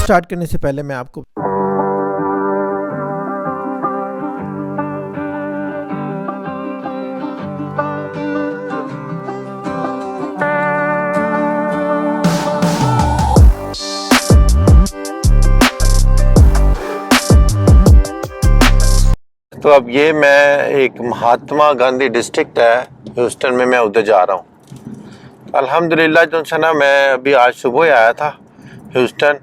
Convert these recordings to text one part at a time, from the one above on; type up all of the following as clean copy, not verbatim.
Start करने से पहले मैं आपको तो अब ये मैं एक महात्मा गांधी डिस्ट्रिक्ट है ह्यूस्टन में, मैं उधर जा रहा हूँ। अल्हम्दुलिल्लाह जो है ना, मैं अभी आज सुबह ही आया था ह्यूस्टन।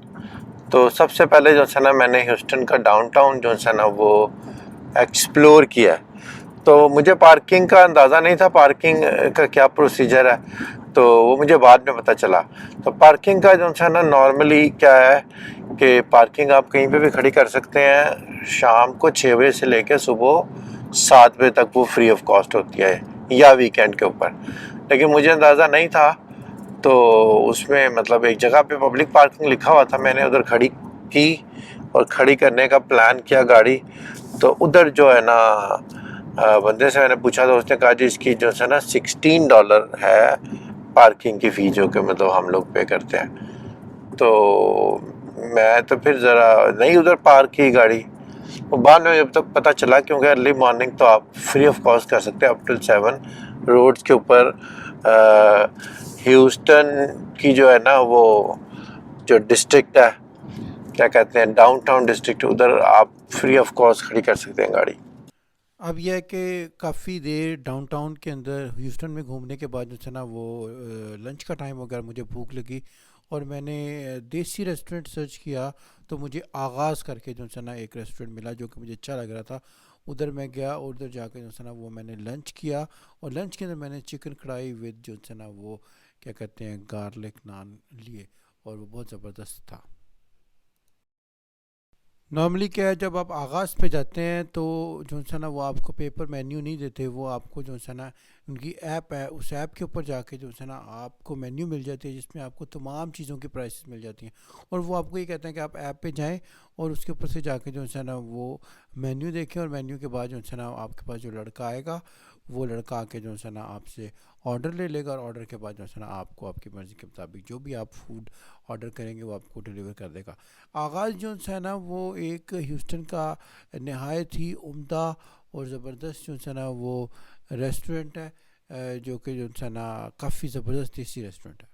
तो सबसे पहले जो है ना, मैंने ह्यूस्टन का डाउनटाउन जो है ना वो एक्सप्लोर किया। तो मुझे पार्किंग का अंदाज़ा नहीं था, पार्किंग का क्या प्रोसीजर है, तो वो मुझे बाद में पता चला। तो पार्किंग का जो है ना नॉर्मली क्या है कि पार्किंग आप कहीं पे भी खड़ी कर सकते हैं। शाम को 6 बजे से लेकर सुबह 7 बजे तक वो फ्री ऑफ कॉस्ट होती है, या वीकेंड के ऊपर। लेकिन मुझे अंदाज़ा नहीं था, तो उसमें मतलब एक जगह पे पब्लिक पार्किंग लिखा हुआ था, मैंने उधर खड़ी की और खड़ी करने का प्लान किया गाड़ी। तो उधर जो है ना बंदे से मैंने पूछा, तो उसने कहा जी इसकी जो है ना $16 है पार्किंग की फ़ी, जो कि मतलब हम लोग पे करते हैं। तो मैं तो फिर ज़रा नहीं उधर पार्क की गाड़ी। तो बाद में जब तक पता चला, क्योंकि अर्ली मॉर्निंग तो आप फ्री ऑफ कॉस्ट कर सकते हैं अप टिल 7 रोड्स के ऊपर। ह्यूस्टन की जो है ना वो जो डिस्ट्रिक्ट है, क्या कहते हैं, डाउनटाउन डिस्ट्रिक्ट, उधर आप फ्री ऑफ कॉस्ट खड़ी कर सकते हैं गाड़ी। अब यह है कि काफ़ी देर डाउनटाउन के अंदर ह्यूस्टन में घूमने के बाद जो है ना वो लंच का टाइम हो गया, मुझे भूख लगी और मैंने देसी रेस्टोरेंट सर्च किया। तो मुझे आगाज़ करके जो है ना एक रेस्टोरेंट मिला जो कि मुझे अच्छा लग रहा था। उधर मैं गया और उधर जाकर जो है ना वो मैंने लंच किया। और लंच के अंदर मैंने चिकन कढ़ाई विद जो है ना वो क्या कहते हैं गार्लिक नान लिए, और वो बहुत ज़बरदस्त था। नॉर्मली क्या है, जब आप आगाज़ पे जाते हैं तो जो है ना वो आपको पेपर मेन्यू नहीं देते, वो आपको जो है ना उनकी ऐप है, उस ऐप के ऊपर जाके जो है ना आपको मेन्यू मिल जाती है जिसमें आपको तमाम चीज़ों की प्राइसेस मिल जाती हैं। और वो आपको ये कहते हैं कि आप ऐप पे जाएं और उसके ऊपर से जाके जो है ना वो मेन्यू देखें, और मेन्यू के बाद जो है ना आपके पास जो लड़का आएगा, वो लड़का आके जो है ना आपसे ऑर्डर ले लेगा, और ऑर्डर के बाद जो है ना आपको आपकी मर्ज़ी के मुताबिक जो भी आप फूड ऑर्डर करेंगे वो आपको डिलीवर कर देगा। आगाज़ जो है ना वो एक ह्यूस्टन का नहायत ही उम्दा और ज़बरदस्त जो है ना वो रेस्टोरेंट है, जो कि जो है ना काफ़ी ज़बरदस्त देसी रेस्टोरेंट है।